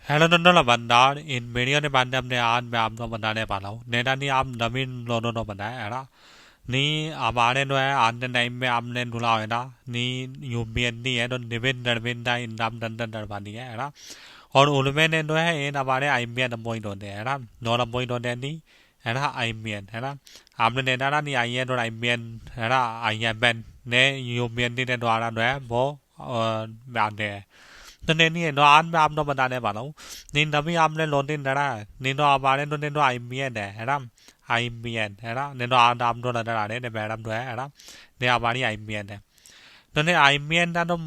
Hello दोनों बंदा इन video ने बाद हमने आज मैं आपको बताने वाला हूँ नेता नहीं आप नवीन लोगों ने बताया है ना नहीं हमारे जो है आज के टाइम में आपने ढूंढा है ना नहीं यूपीएन नहीं है तो निविन नरविंदा इंदाम दंदन दरबानी है ना और उनमें ने जो है इन हमारे आईएमएन अपॉइंट होते हैं ना नॉन अपॉइंट होते हैं नहीं है ना आईएमएन है ना आपने नेता ना नहीं आई है तो आईएमएन है ना आईएमएन ने यूपीएन ने द्वारा जो है वो आते हैं तो नहीं तो आज मैं आपको बताने वाला हूँ नहीं तभी आपने लोडिंग डरा है नहीं तो हमारे तो नहीं तो आईबीएन है ना आईबीएन है ना नहीं तो आज आप तो नजर आ रहे हैं मैडम जो है ना नहीं हमारी आईबीएन है तो नहीं आईबीएन का तो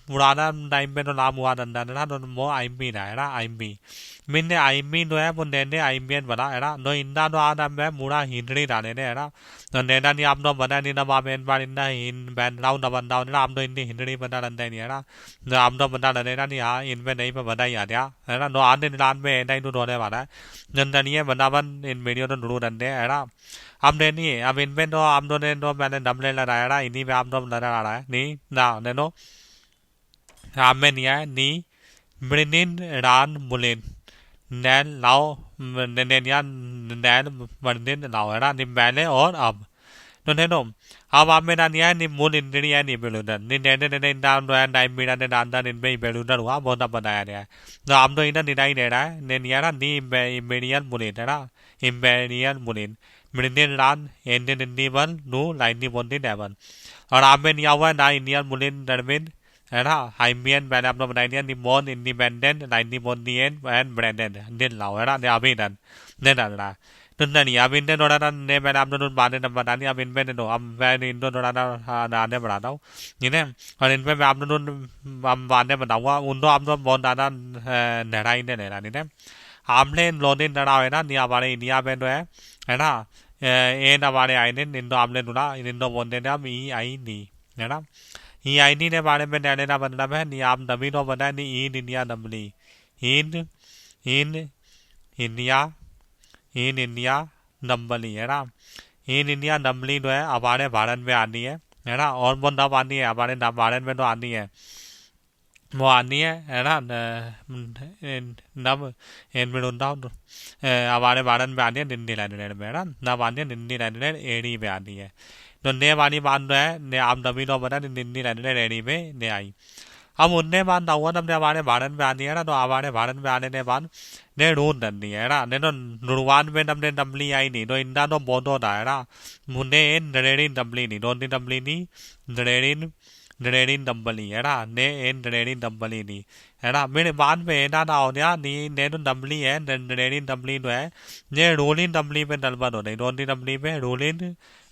पुराना टाइम में तो नाम हुआ धंधा था तो वो आईबी है ना आईबी मैंने आईबी जो है वो नैने आईबीएन बना है ना तो इंदा तो आज मैं मुड़ा हिंदड़ी डाले है ना तो नैना नहीं आप तो बना नहीं ना आप इन बार इंदा हिंद बैन राउंड बन रहा ना आप तो इंदी हिंदड़ी बना रहा नहीं है ना तो आप तो बना रहे ना नहीं हाँ इनमें नहीं पे बना ही आ गया है ना तो आज दिन रात में नहीं तो होने वाला है जनता बनावन इन वीडियो तो ढूंढ रहे है ना अब नहीं अब इनमें तो आप तो ने तो मैंने डबले लगाया ना इन्हीं में आप तो नजर आ रहा है नहीं ना ने नो आप में नहीं है नहीं ब्रिनिन रान मुलिन नैन लाओ नैनिया नैन बर्निन लाओ है ना नहीं मैंने और अब तो ने नो अब आप में ना नहीं है नहीं मूल इंद्री है नहीं बेलूदर नहीं नैने ने डाउन रहा टाइम मेरा ने डाउन इन में बेलूदर हुआ बहुत अब बताया गया है तो आप तो इधर नहीं दे रहा है ने नहीं ना नहीं इम्पेरियल मुलिन है ना इम्पेरियल मुलिन ब्रिनिन रान इंडियन इंडिवन नू लाइनी बोंडी डेवन और आप में नहीं हुआ ना इंडियन मुलिन डरमिन है ना हाइमियन मैंने आपको बताया दिया निमोन इंडिपेंडेंट लाइनी बोंडियन एंड ब्रांडेड दिन लाओ है ना ने अभी डन ने डन रहा तो नहीं अब इनने थोड़ा ना ने मैंने आपको तो बाद में बता दिया अब इनमें तो अब मैं इनको थोड़ा ना आने बढ़ाता हूँ इन्हें और इनमें मैं आपको तो अब बाद में बताऊँगा उनको आप तो बहुत ज़्यादा नहरा ही नहीं नहरा नहीं आपने लोडिंग डरा है ना नहीं हमारे इंडिया में तो है ना ये हमारे आए ने निंदो आपने सुना निंदो बोलते थे अब ई आई नहीं है ना ई आई नी ने बारे में कहने का मतलब है नहीं आप नबी तो बता नहीं इन इंडिया नबली in in India in India नंबली है ना इन इंडिया नंबली जो है हमारे भारत में आनी है ना और वो नब आनी है हमारे भारत में तो आनी है वो आनी है ना नब इन में ढूंढता हूँ हमारे भारत में आनी है निंदी लैंड में है ना नब आनी है निंदी लैंड एडी में आनी है तो ने वाली बात जो है ने आप नबी तो बता निंदी लैंड एडी में ने आई अब उनने बात ना हुआ तब हमारे भारत में आनी है ना तो हमारे भारत में आने के बाद ने ढूंढ धरनी है ना ने तो नुरवान में तब ने डबली आई नहीं तो इंदा तो बहुत होता है ना मुन्ने नरेड़ी डबली नहीं दोनों डबली नहीं नरेड़ी नरेड़ी डबली है ना ने एन नरेड़ी डबली नहीं है ना मेरे बाद में ना ना हो गया नहीं ने तो डबली है नरेड़ी डबली तो है ने रोलिंग डबली में डलबन हो नहीं रोलिंग डबली में रोलिंग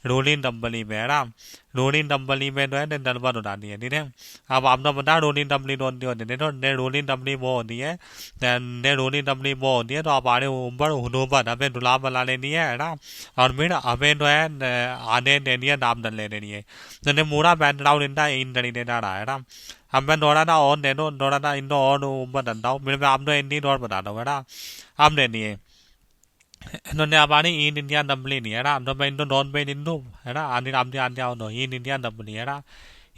रोलिंग डबली में है ना रोलिंग डबली में जो है ने डलबन उड़ानी है ठीक है अब आपने बता रोलिंग डबली होती होती है तो ने रोलिंग डबली वो होती है ने रोलिंग डबली वो होती है तो आप आने ऊपर हुनूबन हमें दुलाम बना लेनी है ना और फिर हमें जो है आने देनी है नाम डल लेनी है तो ने पूरा बैकग्राउंड इनका इन डली देना रहा है ना अब मैं दौड़ा था और दे दो दौड़ा था इन और ऊपर डलता हूँ फिर मैं आपको इंडी और बताता हूँ है ना अब देनी है इन्होंने हमारी इन इंडिया नंबली नहीं है ना तो मैं इनको नॉन पे इंदू है ना आने राम जी आने आओ इन इंडिया नंबली है ना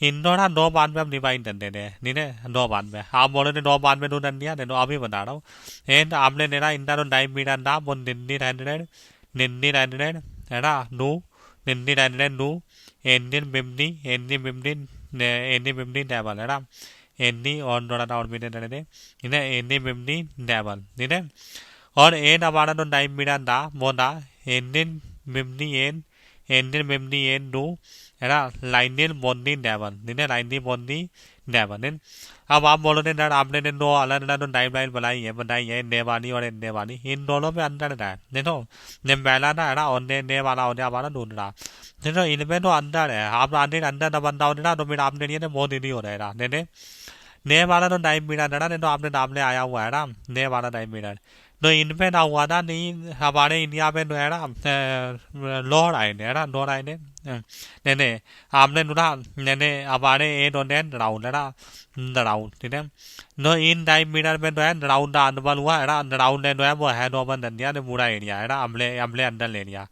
इंदो ना 9 बार में हम डिवाइन कर देते हैं नहीं ने 9 बार में आप बोले थे 9 बार में तू डन दिया तो अभी बता रहा हूँ एंड आपने देना इंदा तो टाइम मीटर ना वो निन्नी हंड्रेड है ना नू निन्नी हंड्रेड नू एंडी बिमनी एंडी बिमनी डेवल है ना एंडी और थोड़ा और भी देते थे इन्हें एंडी बिमनी डेवल नहीं ने और एन हमारा तो टाइम मिला था वो था इंडियन मिमनी एन इंडियन मिमनी एन टू है ना लाइनियन बॉन्डी डेवन नहीं लाइनी बॉन्डी डेवन अब आप बोलो ने यार आपने ने दो अलग अलग तो टाइम लाइन बनाई है नेवानी और नेवानी इन दोनों में अंदर है देखो ने पहला ना है ना और ने वाला होने हमारा दूसरा देखो इनमें तो अंदर है आप आने अंदर ना बंदा होने ना तो फिर आपने लिए बहुत इजी हो रहा है ने वाला तो टाइम मिला था ना तो आपने नाम ले आया हुआ है ना ने वाला टाइम मिला तो इनमें ना हुआ था नहीं हमारे इंडिया में जो है ना लॉर्ड आए है ना लॉर्ड आए ने ने ने आपने नुरा ने हमारे ए दोने राउंड है ना राउंड ठीक है नो इन टाइम मीटर में जो है राउंड अंदर हुआ है ना राउंड जो है वो है नॉर्मल दंडिया ने पूरा एरिया है ना हमले हमले अंदर एरिया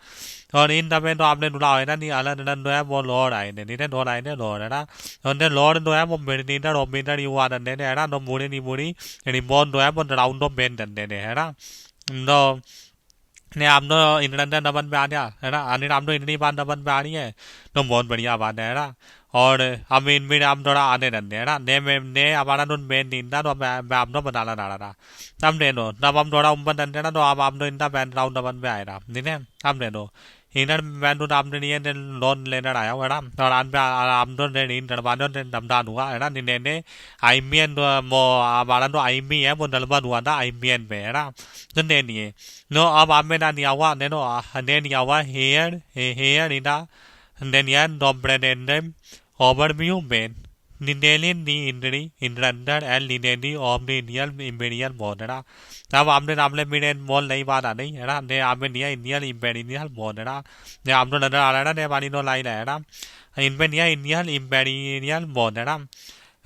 और इन दबे तो आपने नुरा है ना नहीं अलग जो है वो लोड आए ने नहीं लोड आए ने लोड है ना और ने लोड जो है वो मीटर और मीटर युवा दंडे ने है ना नो मूरी नहीं मूरी रिमोट जो है वो राउंड ऑफ बेन दंडे ने है ना नो ने आपने इंटरनेट नंबर पे आ गया है ना अनिल आपने इतनी बार नंबर पे आ रही है तो बहुत बढ़िया बात है ना और हम इनमें हम थोड़ा आने रहते हैं ना ने हमारा तो मेन नहीं था तो मैं आपने बताना डाला था तब ने दो तब हम थोड़ा ऊपर रहते ना तो अब आपने इतना बैन राउंड नंबर पे आया था नहीं है हम ने दो इधर मैं तो आपने नहीं लोन लेने आया हुआ है ना और आज पे हम तो नहीं डरवाने दमदान हुआ है ना ने आईमीएन वो हमारा तो आईमी है वो नलबन हुआ था आईमीएन पे है ना तो नहीं है no अब आप में ना नहीं हुआ ने नो ने नहीं हुआ हेयर इना ने नहीं no brandem overview men निनेलिन नी इंद्री इंद्रंदर एल निनेली ओमनियल इम्पेरियल मोड है ना अब आपने नामले मीने मोल नहीं बात आ नहीं है ना ने आपने निया इंडियल इम्पेरियल मोड है ना ने आपने नजर आ रहा है ना ने वाली नो लाइन है ना इनमें निया इंडियल इम्पेरियल मोड है ना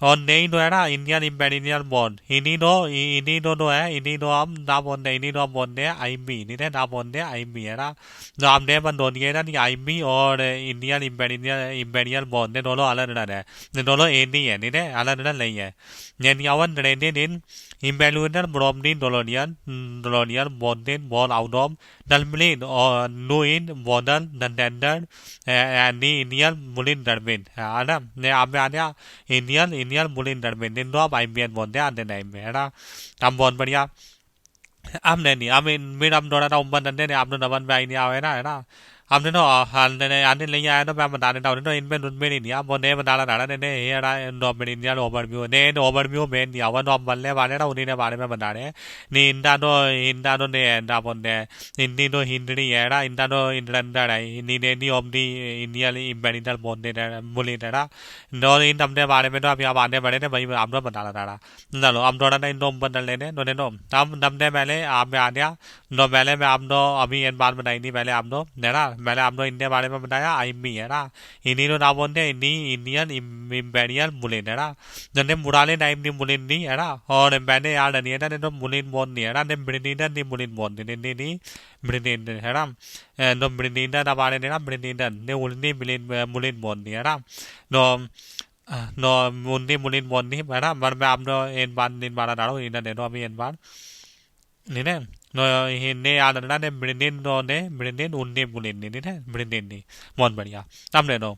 और नहीं तो है ना इंडियन इम्पेरियल बॉन्ड इन्हीं दो है इन्हीं दो हम ना बोलते इन्हीं दो हम बोलते हैं आईबी नहीं है ना बोलते हैं आईबी है ना तो हमने बन दोनों है ना नहीं आईबी और इंडियन इम्पेरियल बॉन्ड ने दोनों अलग अलग है दोनों एक ही है नहीं है अलग अलग नहीं है ये नियावन ट्रेंडिंग इन इम्पेरियल ब्रोमनिन डोलोनियन बॉन्डिन बॉल आउट ऑफ डलमिन और नो इन बॉर्डर डंडेंडर एंडी इंडियन मुलिन डरबिन है ना ने आप में आ गया इंडियन मुलिन डरबिन दिन दो आप आईबीएन बोलते हैं आधे नहीं में है ना हम बहुत बढ़िया हमने नहीं हम मेरा हम दौड़ा था उम्र डंडे ने आपने नवन में आई नहीं आए ना है ना हमने तो आने नहीं आया तो मैं बता देता हूँ तो इनमें उनमें नहीं दिया वो ने बता रहा था ने ये रहा नॉर्मल इंडियन ओवरव्यू ने ओवरव्यू में दिया हुआ नॉर्मल बनने वाले ना उन्हीं ने बारे में बता रहे हैं नहीं इंदा तो ने इंदा बोलते हैं हिंदी तो हिंदी है ना इंदा तो इंडर है हिंदी ने नहीं ओम दी इंडियन इम्पेरियल बोलते बोली है ना नो इन अपने बारे में तो अभी आप आने बड़े थे वही आप लोग बता रहा था चलो हम थोड़ा ना इन दो बदल लेने नो नो हम नमने पहले आप में आ गया नो पहले में आप दो अभी एक बात बताई थी पहले आप दो है ना मैंने आप लोग इंडिया बारे में बताया आईमी है ना इन्हीं ना बोलते हैं इंडियन इम्पेरियल मुलिन है ना जैसे मुराले टाइम नहीं मुलिन नहीं है ना और मैंने याद नहीं है ना तो मुलिन बोल नहीं है ना ब्रिटिनर नहीं मुलिन बोल नहीं ब्रिटिन है ना तो ब्रिटिनर हमारे ना ब्रिटिनर ने उन्नी मुलिन बोल नहीं है ना तो no मुन्नी मुलिन बोल नहीं है ना पर मैं आप लोग एक बार दिन बार डालो इन्हें दे दो अभी एक बार नहीं ना no ने याद रखना ने ब्रिंडिन नो ने ब्रिंडिन उन्नी बुलिन नहीं है ब्रिंडिन नहीं बहुत बढ़िया अब ले दो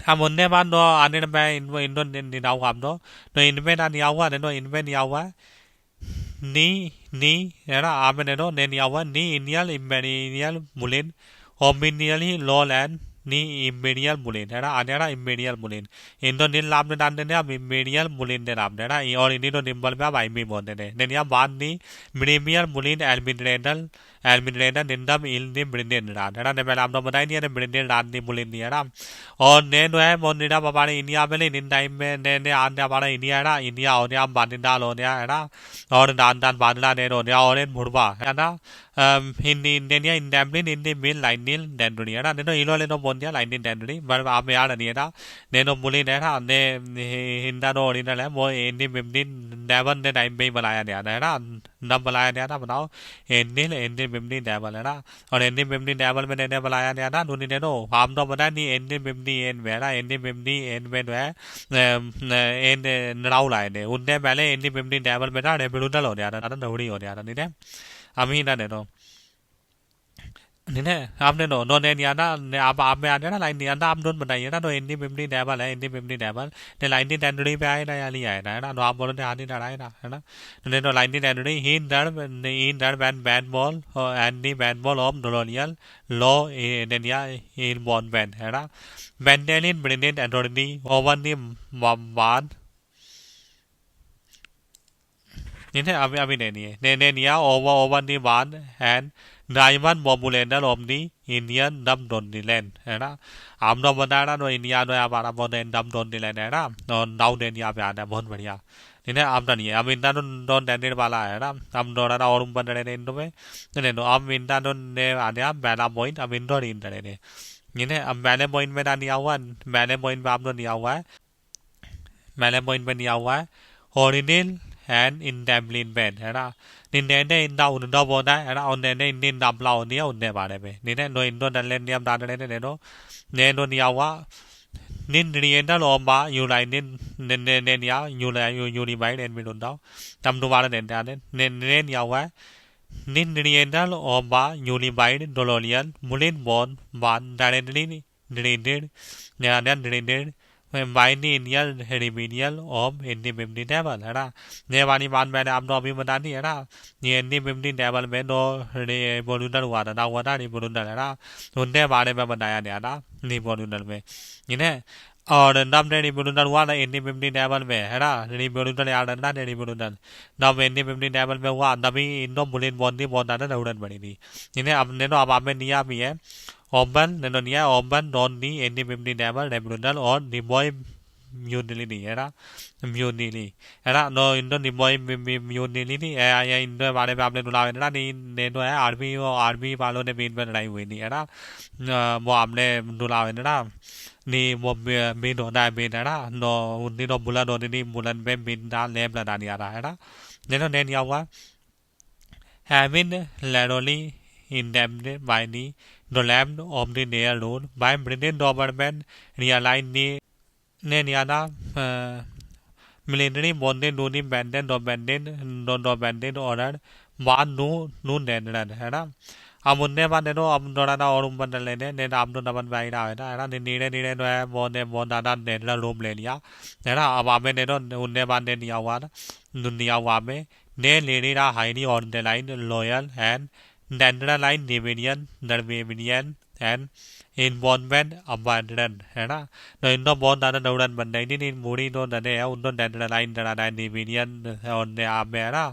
हम उन्ने बाद नो आने में इनको नहीं आऊँ आप दो तो इनमें ना नहीं आऊँगा नहीं इनमें नहीं आऊँगा नी नी है ना आप ने दो नहीं आऊँगा नी इंडियन इम्पेरियल बुलिन होमिनियल ही law land ni imperial mulin है ना आने ना imperial mulin इनको नील नाम ने डाल देने अब imperial mulin ने नाम देना और इन्हीं तो निम्बल में अब आईमी बोल देने नहीं अब बात नहीं प्रीमियर मुलिन एल्मिनेडल निंदम इल नी ब्रिंडेन डाल है ना ने पहले आपने बताया नहीं है ब्रिंडेन डाल नी मुलिन नहीं है ना और ने जो है वो निरा हमारे इंडिया में नहीं टाइम में ने आने हमारा इंडिया है ना इंडिया हो गया बांडिंडाल हो गया है ना और दान दान बांधना ने हो गया और एक मुड़वा है ना हिंदी इंडिया इंडेमलिन हिंदी मिल लाइनिल डेंडुरी है ना ने तो इलो ले तो बोल दिया लाइनिल डेंडुरी पर आप याद नहीं है ना ने तो मुलिन है ना ने हिंदा तो ओरिजिनल है वो हिंदी मिमनी डेवन ने टाइम में ही बनाया गया है ना नब बनाया गया था बताओ हिंदी मिमनी डेवल है ना और हिंदी मिमनी डेवल में ने बनाया गया था दूनी ने तो हम तो बताया नहीं हिंदी मिमनी एन में है ना हिंदी मिमनी एन में जो है एन नड़ाऊ लाए थे उनने पहले हिंदी मिमनी डेवल में था रेबिडल हो गया था दौड़ी हो गया था नहीं अभी ना तो नहीं ना आपने नो ने नहीं आना आप में आ गया ना लाइन नहीं आना आप दोनों बताइए ना तो हिंदी मिमनी डेवल है हिंदी मिमनी डेवल ने लाइन नी टेंडरी पे आए ना या नहीं आए ना है ना तो आप बोलो ने हाथी लड़ाए ना है ना ने तो लाइन नी टेंडरी ही दर bat ball and the bat ball of डोलोनियल लो इंडिया इन बॉन बैन है ना बैंडेलिन ब्रिंडेन एंडोनी ओवन दी बाद नहीं है अभी नहीं है ने निया ओवन दी बाद एंड डायमंड बॉम्बुलेंडर ऑफ दी इंडियन डम डोनीलैंड है ना हम लोग बता रहा तो इंडिया तो हमारा बहुत डम डोनीलैंड है ना और नाउ इंडिया पे आता है बहुत बढ़िया नहीं है अब नहीं है अब इंडिया तो डोन डेंडेड वाला है ना हम दौड़ा था और ऊपर डरे इंडो में नहीं तो अब इंडिया तो ने आ गया पहला पॉइंट अब इंडो इंटर है Nhìn này मैंने पॉइंट में दिया हुआ मैंने पॉइंट में आपने दिया हुआ है मैंने पॉइंट में दिया हुआ है ओरिजिनल एंड इंडेमलिनमेंट है ना निन्ने ने इंदा उन्दा बोला है ना उन्ने ने इंदिन दाबला उन्निया उन्ने बारे में निन्ने नो इंदो डले नियम डाले ने नो निया हुआ निन रिएंडा लोमा यूलाइन ने निया यूनिबाइड एंड मिडुंडा तम दोबारा ने निया हुआ है निन रिएंडा लोमा यूनिबाइड डोलोलियन मुलिन बॉन बान डायरेक्टली डिरेंडेड डिरेंडेड बाइनियल रेमिनियल ऑफ एंटी मेमनी डेवल है ना ये वाली बात मैंने आपको अभी बता दी है ना ये एंटी मेमनी डेवल में दो रिवोल्यूशन हुआ था रिवोल्यूशन है ना उनके बारे में बताया गया था रिवोल्यूशन में इन्हें और नब ने रिवोल्यूशन हुआ था एंटी मेमनी डेवल में है ना रिवोल्यूशन याद रखना रिवोल्यूशन नब एंटी मेमनी डेवल में हुआ तभी इनको बुलेट बॉन्डी बहुत ज़्यादा जरूरत पड़ी थी इन्हें अब ने तो अब आपने दिया भी है ओपन नेनोनिया ओपन डॉन दी एंटी मेमनी डेवल रेवोल्यूशन और डिबॉय म्यूनिली है ना म्यूनिली है ना नो इंडो डिबॉय म्यूनिली है या इंडो बारे में आपने सुना है ना नहीं तो है आर्मी वालों ने बीन में लड़ाई हुई थी है ना वो आपने सुना है ना नहीं वो बीन होता है बीन है ना नो उन्हीं तो बुलन होती थी बुलन पे बीन डाल लेप लगा दिया रहा है ना नहीं तो नहीं दिया हुआ heaven लैरोली indemnified by the land of the near road by British government realized the Niana military bonded to the banded order one no Netherlands है ना अब उनने बाद ने तो अब थोड़ा ना और ऊपर लेने ने अब तो नमन भाई रहा है ना नीड़े नीड़े जो है वो ने बहुत ज़्यादा नेटरल रूम ले लिया है ना अब आमे ने तो उनने बाद ने दिया हुआ ना दुनिया हुआ में ने ले लिया highly on the line loyal and डेंड्रालाइन डर्वेविनियन एंड इन्वॉल्वमेंट अबांडन है ना तो इनको बहुत ज़्यादा दौड़न बन रही थी मूड़ी तो डरे है उनको डेंड्रालाइन डिविनियन और आप है ना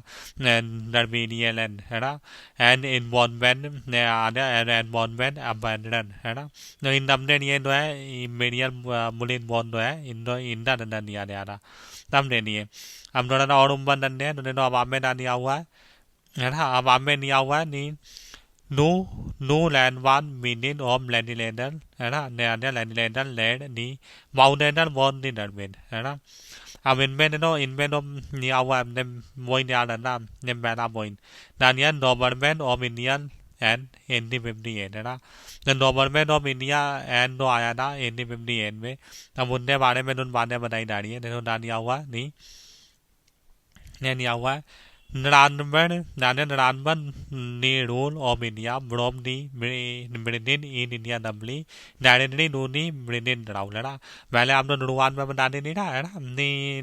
डर्वेनियन है ना एंड इन्वॉल्वमेंट ने आने एंड इन्वॉल्वमेंट अबांडन है ना तो इन नंबर ये जो है मीडियन मुलिन बॉन्ड जो है इनको इंदा डंडन नहीं आने आ रहा तब नहीं है अब थोड़ा और उम्र डंडे हैं तो अब आप में डालिया हुआ है ना अब आप में नहीं हुआ है नहीं no no land one meaning of लैंडलैंडर है ना नया नया लैंडलैंडर लैंड नी माउंटेनर बॉन दी डरबेन है ना अब इनमें तो नहीं हुआ है वही नहीं आ रहा ना ने पहला पॉइंट दानियल government of Indian and anti 58 है ना तो गवर्नमेंट ऑफ इंडिया एंड तो आया था एंटी 58 में अब उनके बारे में तो बातें बताई जा रही है तो दानिया हुआ नहीं नहीं हुआ है Ranban the rule of India from the Britain in India doubly directly to the Britain Raul है ना पहले आप तो नुरुआन में बता नहीं रहा है ना नहीं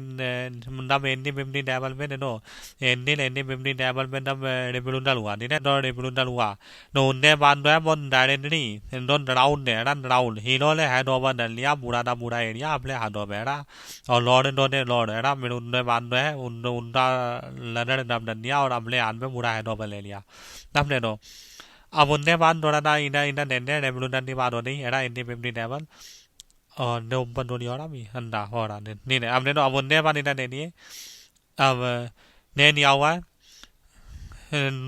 तब एंटी फिफ्टी डेवल में नो एंटी फिफ्टी डेवल में तब रिवोल्यूशन हुआ नहीं तो रिवोल्यूशन हुआ तो उनने बाद जो है वो डायरेक्टली तो राउंड है ना राउंड हीरो ने हैंड ओवर कर लिया पूरा का पूरा एरिया अपने हाथों में है ना और लॉर्ड है ना फिर उनने बाद जो है उनका लड़न दब दिया और अपने हाथ में पूरा हैंड ओवर ले लिया तब ने तो अब उनने बाद थोड़ा ना इन्हें देने रेवोल्यूशन की बात हो रही है ना एंटी फिफ्टी डेवल और ने ऊपर दोनों हो रहा भी अंडा हो रहा नहीं नहीं अब ने तो अब उनने बाद इन्हें देनी है अब ने नहीं हुआ है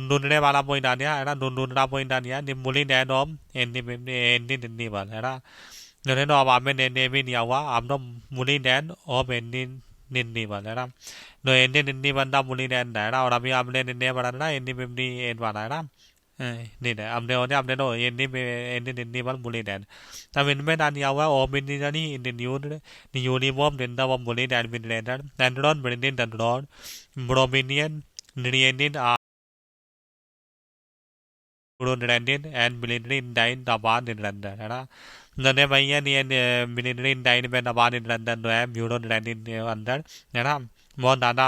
ढूंढने वाला पॉइंट आ गया है ना ढूंढना पॉइंट आ गया निम्बुली डैड ऑफ एंटी दिल्ली वाल है ना नहीं तो अब आप ने भी नहीं हुआ अब तो मुली डैड ऑफ एंटी दिल्ली वाल है ना तो एंटी दिल्ली बंदा मुली डैड है ना और अभी आपने निन्ने बना ना एंटी 58 वाला है ना नहीं नहीं अपने तो एंटी दिल्ली वाल मुली डैड तब इनमें ना दिया हुआ ओम इंडियनी इन द यूनिफॉर्म डिंडा ऑफ मुली डैड विद लेटर एंड्रॉन ब्रिंडिन डंड्रॉन ब्रोमिनियन नियनिन Brundrandin and military died Naban in London है ना नने भैया नहीं मिलिट्री डाइन में नबान इन लंदन जो है ब्यूरो रैंडिन के अंदर है ना बहुत ज़्यादा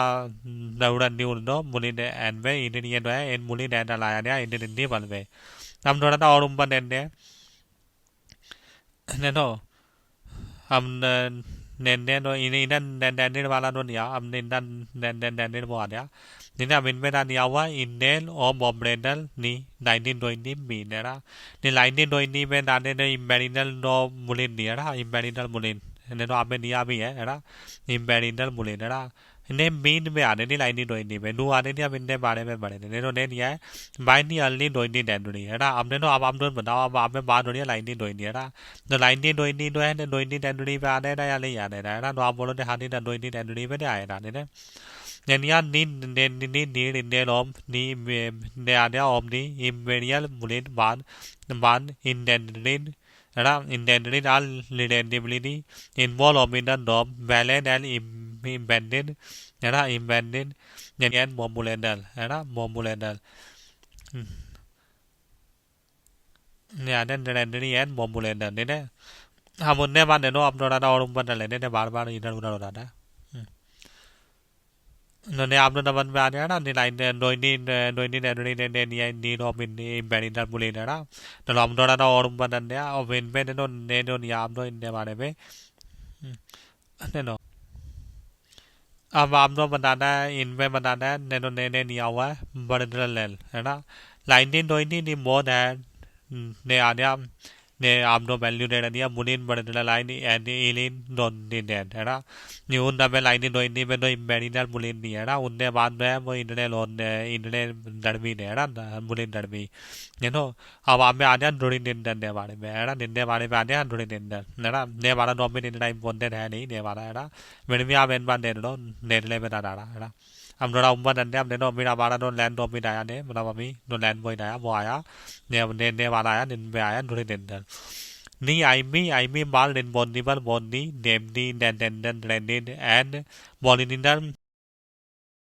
दौड़न न्यूल दो मुली एंड में इंडियन जो है इन मुली एंड लाया गया इंडियन बन में हम थोड़ा सा और ऊपर देंगे ने तो हम नेंडे तो इन्हें डेंडिन वाला तो नहीं अब डेंडिन वो आ गयाนี่นะเป็นเวลาเดียวว่าอินเดนออบอมเรนดัลนี่ไลน์โดยนี่มีนะนี่ไลน์โดยนี่เป็นอะไรในอิมเบรินัลโนมูลินเนี่ยนะอิมเบรินัลมูลินเนี่ยเราเป็นนี่อาบีนะอิมเบรินัลมูลินนะ ने मीन में आने नहीं लाइनी डोइनी में नू आने नहीं अब इनने बारे में बड़े ने तो ने नहीं है बाई नहीं अर्ली डोइनी डैंडुनी है ना अब ने तो अब आप बताओ अब आप में बात हो रही है लाइनी डोइनी है ना तो लाइनी डोइनी तो है ने डोइनी डैंडुनी पे आने ना या नहीं आने ना है ना तो आप बोलो ने हानी ना डोइनी डैंडुनी पे नहीं आए ना ने Nenya ni in om ni ne ada om ni imperial mulin ban indentrin ra indentrin al lidendibili involve om in the dom valid and impended ra impended nyen momulendal ra momulendal ne den rendri en momulendal ne hamun ne ban no apno ra orum ban le ne bar inar unar ra None abno na ban ba na ni line no ni no ni ni no min ni bani na bulin na no am do na orum ban na o wen ben no ne no ni am no in ne bare be ne no अब आप तो बताना है इनमें बताना है ने तो ने नहीं आवा बड़े लेल है ना लाइनिंग तो नहीं मोर है ने आने ने आप तो वैल्यू दे रही है मुनीन बड़े लाइन एंड इलिन डोन दी डेड है ना न्यू ना में लाइनिंग तो नहीं में तो इम्बेडिनल मुनीन नहीं है ना उनने बाद में वो इन्होंने लोन इन्होंने डरबी ने है ना मुनीन डरबी you know अब आप में आने हैं ड्रोनी निंदन ने बारे में है ना निंदे बारे में आने हैं ड्रोनी निंदन है ना ने बारा नॉमिन इन टाइम बोलते हैं नहीं ने बारा है ना मैंने भी आप इन बार ने लो ने ले में डाला है ना हम लोग उम्र नंदे हमने नो मेरा बारा नो लैंड तो भी आया ने मतलब अभी नो लैंड बॉय आया वो आया ने वाला आया निन में आया ड्रोनी निंदन ni I me mal in bondival bondi namely den and bolinidan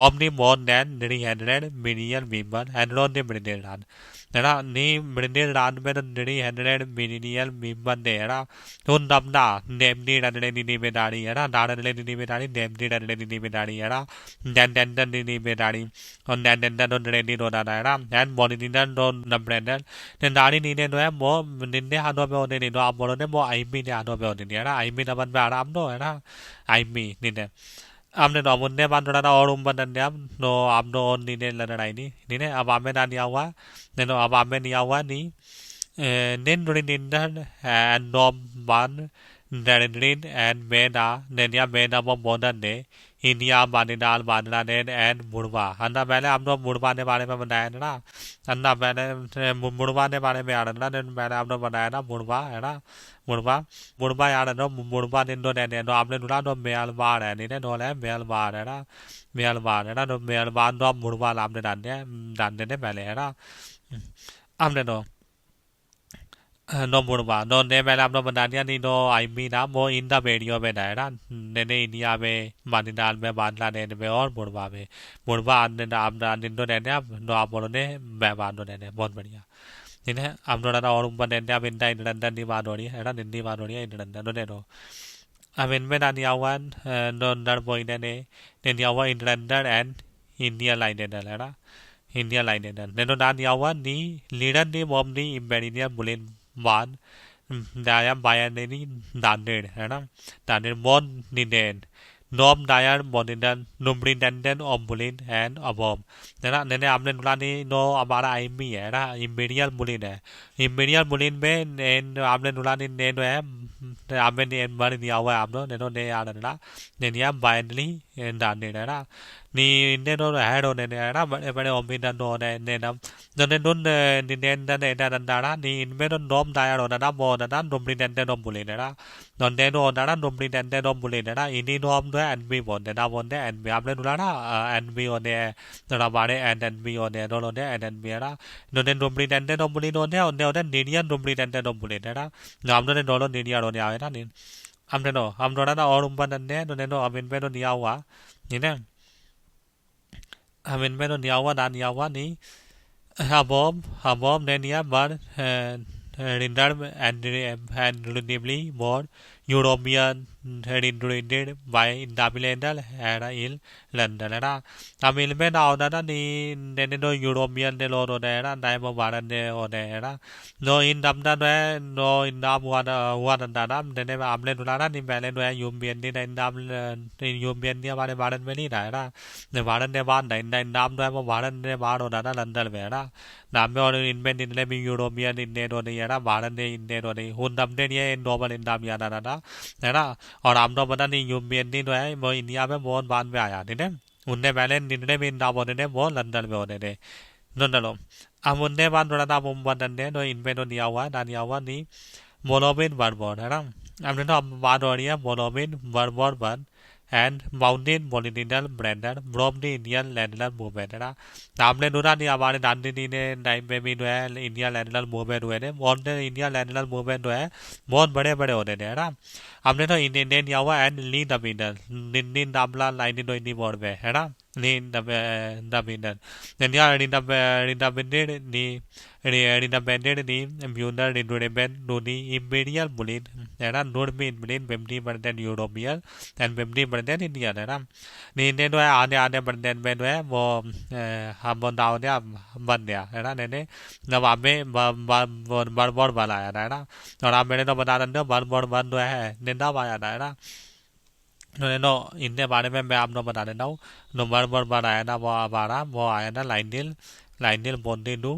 omni more than 300 million people and not the British land. There are ni British land with 300 million people there. Don't dumb da, namely that lady Nibedari, and lady Nibedari, namely that lady Nibedari, then the Nibedari, on that then don't ready to that, and Bolinidan don't the Brendan. Then Dari needed to have more, then they had no ability to abandon them, or I mean, I know about it. I mean, about Baram, I mean, neither. आपने नॉमुन्ने बांध रहा था और उम्बर नन्ने आप no आप no और नीने लड़ाई नहीं ने अब आमे ना नहीं हुआ ने नो अब आमे नहीं हुआ नहीं निन रुड़ी निंदन एंड नॉम बान डरेंड्रिन एंड मेना नेनिया मेना वो बोनन ने इंडिया बानिडाल बांधना ने एंड मुड़वा अन्ना पहले हम लोग मुड़वा के बारे में बताया ना अन्ना पहले मुड़वा के बारे में आ रहा ना पहले हम लोग बताया ना मुड़वा है ना मुड़वा यार नो मुड़वा दिन दो ने नो आपने नुला नो मेल बार है नहीं नो ले मेल बार है ना नो मेल बार नो मुड़वा आपने डालने ने पहले है ना हमने नो मुड़वा नो ने पहले आपने बता दिया नहीं नो आई मी ना वो इन द वीडियो में है ना ने इंडिया में बानिडाल में बांधला ने में और मुड़वा आने आप दिन दो ने नो आप बोलो ने मैं बांध दो ने बहुत बढ़िया ini amnoran orang panen dia minta indan di madori era di madori indan no no amin men ani awan non dar boy ne ni awan indan and india line ne era india line ne no dan awan ni leader ni bom ni imperial bulin ban daya bayan ni daned era daned mon ni den nom dayar bonidan numrin den ombulin and abom ना ने आपने नुला नहीं no हमारा आईमी है ना इम्बेरियल मुलिन है इम्बेरियल मुलिन में आपने नुला नहीं ने है आपने ने बार नहीं आवा आप नो ने नो ने यार ना ने निया बाइनली डालने है ना नी ने नो हेड होने है ना बड़े बड़े ओमिना नो ने ना ने नो ने ना नी इनमें नो नोम दायर होना ना बो ना नोमरी ने नो मुलिन है ना ने नो ना नोमरी ने नो मुलिन है ना इन्हीं नोम दो एनबी बोलते ना बोलते एनबी आपने नुला ना एनबी होने ना बारे NNB on the no NNB era no then Dumbly and then Dumbly on the Nidian Dumbly and then Dumbly era no I'm not a dollar Nidia on the island I'm no I'm not all umban and then no I'm in bed on the hour you know I'm in bed on the hour than Yawa ni Habom then ya but Rindar and relatively more European introduced by Dabilendal era il London era Amil men out that the no European de Loro era Diamond Baran de Odera no in Damda no in Dam one and Dadam the name Amlen Lana in Balen where you be in Dam in Yubian near Baran Venida the Baran de Banda in Dam Baran de Baro Dada London Vera Namor invented in European in Nero de Yara Baran de in Nero de Hundam de Noble in Dam Yada है ना। और हम तो पता नहीं यूमियन जो है वो इंडिया में बहुत बाद में आया ठीक है। उनने पहले निन्ने में इंदा होते थे वो लंदन में होते थे no no अब उनने बाद थोड़ा था मुंबई ने तो इनमें तो दिया हुआ नहीं मोलोबिन बर्बोर है ना। हमने तो अब बात हो रही है मोलोबिन बर्बोर वन एंड माउंटेन मोलिनिनल ब्रेंडर ब्रोमनी इंडियन लैंडलर मूवमेंट है ना। आपने सुना नहीं हमारे गांधी जी ने टाइम पे भी जो है इंडिया लैंडलर मूवमेंट हुए थे और इंडिया लैंडलर मूवमेंट जो है बहुत बड़े बड़े होते थे है ना। हमने तो इंडियन दिया हुआ एंड ली दबिनर निन्नी दामला लाइनी दो इंडी बोर्ड में है ना। ली दबिनर इंडिया रिंदाबिनर नी रिंदाबिनर नी म्यूनर रिंडोरेबन नूनी इम्पीरियल बुलिन है ना। नूर में बुलिन बेमनी बर्डन यूरोपियन एंड बेमनी बर्डन इंडियन है ना। नी ने जो है आने आने बर्डन में जो है वो हम बताओ ने बन गया है ना। ने जब हमें बर्बर वाला आया था है ना। और आप मैंने तो बता देते बर्बर वन जो है निंदा आया था है ना। नो इनके बारे में मैं आपको बता देता हूँ। नो बर्बर आया था वो हमारा वो आया था लाइनिल लाइनिल बोंडिनू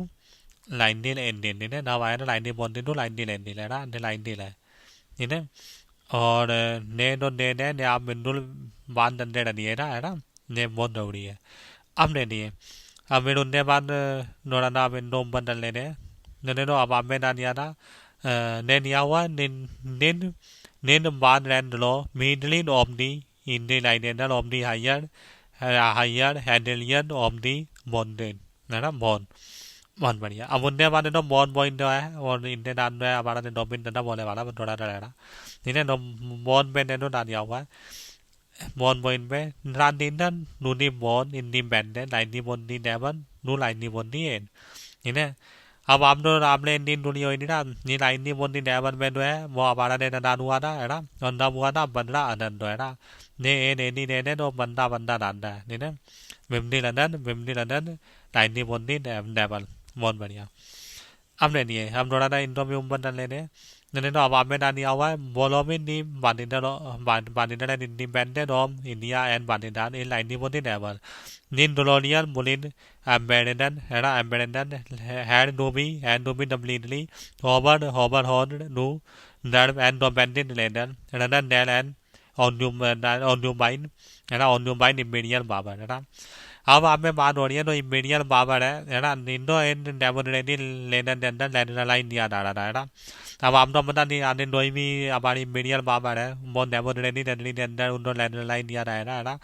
लाइनिल एंडिल ने नाम आया था लाइनिल बोंडिनू लाइनिल एंडिल है ना। लाइनिल है इन्हें और ने आप बिंदुल बांध दंडे दिए ना है ना। ने बहुत दौड़ी है अब ने दिए अब मेरे उनके बाद नोड़ा ना बिंदु बंदल ने तो अब आप में ना दिया था ने दिया हुआ निन निन बांध रैंड लो मिडलिन of the in the liner of the higher हैंडलियन ऑफ दी बॉन्डेड है ना बॉन्ड बहुत बढ़िया। अब उनके बाद तो बॉन बॉइन जो है और इंडियन नाम जो है हमारा ने डॉबिन डंडा बोले वाला थोड़ा डरा ठीक है। बॉन पे ने तो डालिया हुआ है बॉन बॉइन पे रानिंदन नूनी बॉन इंडी बैंड लाइनी बॉन्डी नेवन नू लाइनी बॉन्डी एन ठीक है। अब आप तो आपने इंडियन दुनी हुई नहीं ना नी लाइनी बॉन्डी नेवन में जो है वो हमारा ने डाल हुआ था है ना। और नाम हुआ था बंदा आनंद है ना। ने तो बंदा बंदा डालता है ठीक है। विमनी लंदन लाइनी बॉन्डी नेवन बहुत बढ़िया। अब ले लिए हम थोड़ा सा इंटरव्यू बदल लेने ने तो अब में डाल दिया हुआ है बोलोमिन नी बानिडर इंडिपेंडेंट ऑफ इंडिया एंड बानिडर इन लाइनी बॉन्डी नेवन नीन डोलोनियल मुलिन एम्बेडेंडन है ना। एम्बेडेंडन हैड नोबी डब्लिनली होबर हॉर्न नो नर्व एंड डोबेंडिन लेडन रनन डेल एंड ऑन्यूबाइन है ना। ऑन्यूबाइन इमीडियल बाबर है ना। अब आप में बात हो रही है तो इमीडियल बाबर है ना। निंदो इन डेमोरेडी लेनन डेंडन लेनन लाइन दिया जा रहा है ना। अब आप तो पता नहीं आने दो भी हमारी इमीडियल बाबर है बहुत डेमोरेडी डेंडली डेंडन उनको लेनन लाइन दिया रहा है ना।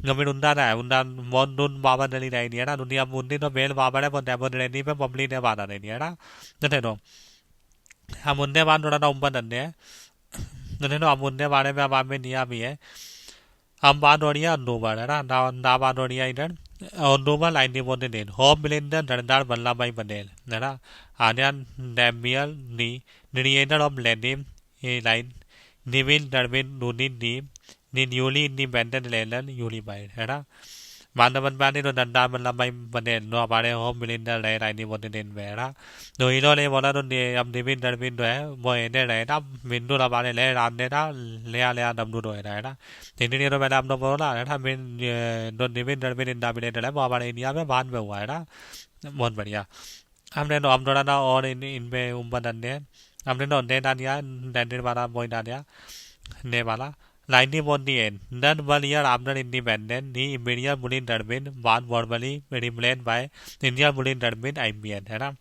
नवीन उन्दा है उन्दा बहुत नून बाबर डली रही है ना। दुनिया मुंडी तो मेल बाबर है बहुत डेमोरेडी पे पब्लिक ने बात आ रही है ना। नहीं तो हम उनके बाद थोड़ा सा ऊपर डंडे हैं नहीं तो हम उनके बारे में अब आप में दिया भी है। हम बात हो रही है अंडोबर है ना बात हो रही है इधर अंडोबर लाइन नहीं बोलते दिन होम मिलिंदर धरदार वल्लभ भाई पटेल है ना। आर्यन डैमियल नी क्रिएटर ऑफ लैंडिम ये लाइन निविल डरविन नूनिन नी न्यूली इंडिपेंडेंट लैंडन यूनिफाइड है ना। मानवन बानी तो धरदार वल्लभ भाई पटेल नो हमारे होम मिलिंदर रहे लाइन नहीं बोलते दिन में है ना। तो इन्होंने बोला तो अब निविल डरविन जो है वो इन्हें रहे ना बिंदु हमारे ले राम ने ना ले नमदू तो है ना। इंडिया तो मैंने आपने बोला है ना निविन डरविन इंडिया मिलिंदर है वो हमारे इंडिया में बाद में हुआ है ना। बहुत बढ़िया। हमने तो हम थोड़ा ना और इनमें उम्र डंडे हमने तो ने डाल दिया डंडे वाला बॉय डाल दिया ने वाला लाइनी बॉन्डी एन नन वन ईयर आफ्टर इंडिपेंडेंट नी इमीडियल बुलिन डरबिन one warmly replaced by Indian बुलिन डरबिन आईबीएन है ना।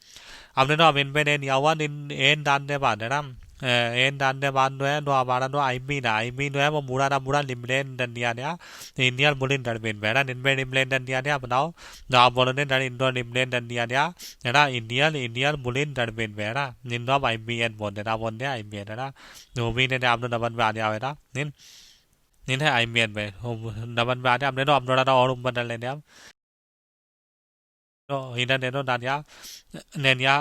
हमने तो अब इनमें ने दिया हुआ एन डालने बाद है ना। एन डालने बाद जो है तो हमारा तो आईबी जो है वो पूरा लिमलेन डन दिया गया इंडियन बुलिन डरबिन में है ना। इनमें लिमलेन डन दिया गया बताओ जो आप बोलो ने इंडो लिमलेन डन दिया गया है ना। इंडियन बुलिन डरबिन में है ना। इंडो अब आईबीएन बोलते आईबीएन है ना। जो भी ने आपने डबल में आ गया है ना नहीं है आईबीएन में डबल में आ गया। हमने तो अब थोड़ा और बदल लेने अब तो इधर ने तो दानिया नेनिया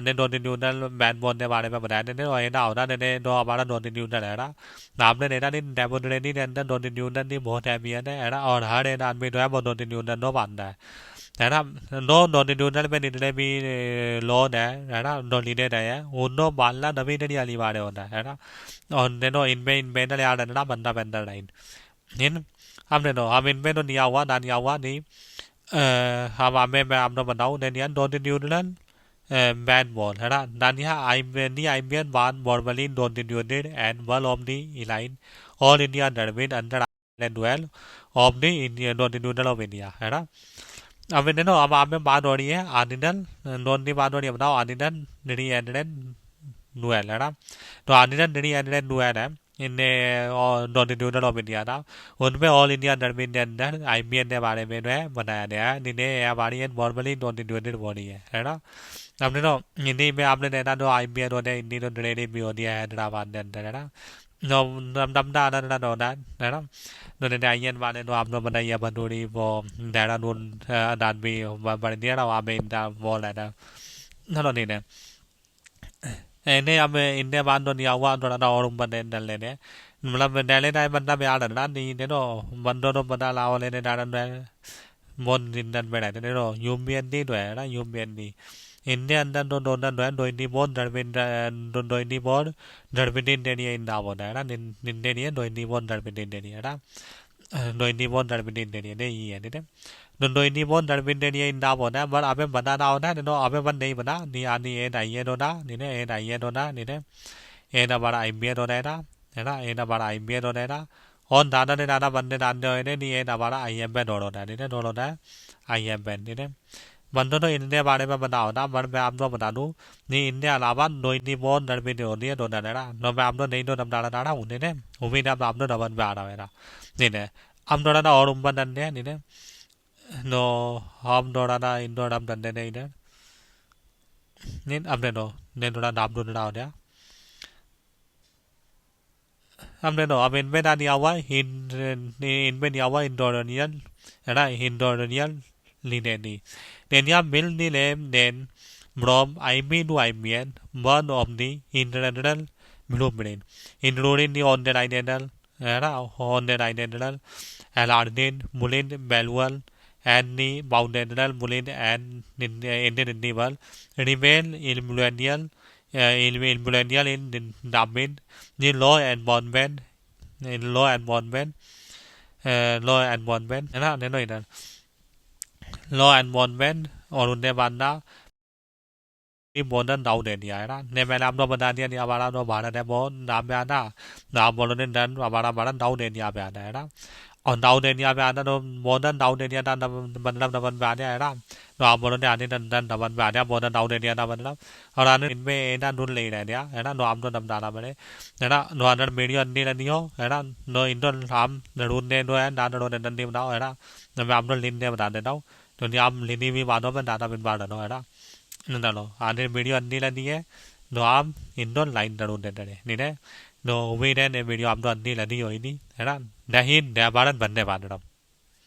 ने दो दिन न्यूनल बैन बोल के बारे में बताया ने और ना होना ने दो हमारा दो दिन न्यूनल है ना। आपने नेना दिन डेमोक्रेसी के अंदर दो दिन न्यूनल नहीं बहुत अहमियत है ना। और हर एक आदमी जो है वो दो दिन न्यूनल नो मानता है ना। दो दिन न्यूनल में जितने भी लोन है ना दो लीडर है उनको मानना नवी नहीं अनिवार्य होता है ना। और ने इनमें याद है ना बंदा बंदर लाइन इन हमने तो हम इनमें तो नहीं हम हमें मैं आपको बताऊँ दो दिन न्यूनल man ball है ना नानिया IMN one normally non-renewed and one of the line all India derby under and duel of the India non-renewed of India है ना अब इन्हें ना अब आप में बात हो रही है आर्डिनल नॉन की बात हो रही है बताओ आर्डिनल निरी एंड नुएल है ना तो आर्डिनल निरी एंड नुएल है इन्हें नॉन रिन्यूअल ऑफ इंडिया था उनमें ऑल इंडिया डर्बी के अंदर IPL के बारे में जो है बनाया गया है जिन्हें हमारी नॉर्मली नॉन रिन्यूअल बॉडी है ना हमने तो हिंदी में आपने देखा तो IPL होते हैं हिंदी तो ट्रेनिंग भी होती है हैदराबाद के अंदर है ना no नमदा ना होना है ना तो ने आईएन वाले तो आप लोग बताइए बंदूरी वो देहरादून दाद भी बढ़ दिया ना वहाँ पे इंदा वॉल है ना नहीं ने इन्हें अब इन्हें बांध तो दिया हुआ थोड़ा ना और ऊपर डल लेने मतलब डले ना बंदा भी आ रहा ना नहीं ने तो बंदों तो बंदा लाओ लेने डाल मोन जिंदन में रहते ने तो यूमियन दी तो है ना यूमियन दी इनके अंदर तो दोनों जो है दोइनी बोल दोइनी बोल डरबिन देनी है इंदा बोल है ना निंदे नहीं है दोइनी बोल डरबिन देनी है ना दोइनी बोल डरबिन देनी है नहीं है नहीं दोइनी बोल डरबिन देनी है इंदा बोल है पर अबे बना ना होना नहीं तो अबे बन नहीं बना नहीं आनी ये नहीं है दोना नहीं ने ये नहीं है दोना नहीं ने ये ना बड़ा IPL हो रहा है ना ये ना बड़ा IPL हो रहा है और दादा ने दादा बंदे दादे हो नहीं ये ना बड़ा IMN हो रहा है नहीं ने दोनों है IMN नहीं ने बंदों तो इनके बारे में बताओ ना पर मैं आपको बता दूं नहीं इनके अलावा नोइनी बोन डरबी नहीं होती है दोनों है ना no मैं आपको नहीं तो नम डाला डाला उन्हें ने उम्मीद आप आपको डबल में आ रहा है ना नहीं ने हम थोड़ा ना और उम्र डंडे नहीं ने नो हम थोड़ा ना इन थोड़ा हम डंडे नहीं ने नहीं अब ने थोड़ा नाम ढूंढना हो गया हमने तो अब इनमें ना दिया हुआ इनमें दिया हुआ इंडोनेशियन है ना Indonesian लिनेनी Nenya mill the name then from IB to IBN, one of the international blueprint, including the on the identical, Alardin, Mulin, Belwell, and the Boundarial Mulin and Individual, remain influential in Dublin, the law enforcement, law enforcement, law enforcement और उनने बांधा modern दाऊ दे दिया है ना ने मैंने आपको बता दिया नहीं हमारा तो भारत है बहुत नाम पे आना नाम बोलो ने डन हमारा भारत दाऊ दे दिया पे आता है ना और दाऊ दे दिया पे आता तो मॉडर्न दाऊ दे दिया था मतलब नवन पे आ गया है ना तो आप बोलो ने आने डन नवन पे आ गया मॉडर्न दाऊ दे दिया था मतलब और आने इनमें एना ढूंढ ले रह दिया है ना नो आप तो नम डाला मैंने है ना नो अंदर मीडियो अन्नी रहनी हो है ना नो इंडो हम ढूंढने दो है ना ढूंढने डंडी बनाओ है ना मैं आप लोग लिंक बता देता हूँ तो आप लिनी भी बातों में दादा बिन बाढ़ है ना नलो आने वीडियो अन्नी लनी है नो आप इंडो लाइन डरू दे डरे नहीं रे नो उम्मीद है ने वीडियो आप तो अन्नी लनी होई नहीं है ना नहीं भारत बनने वाले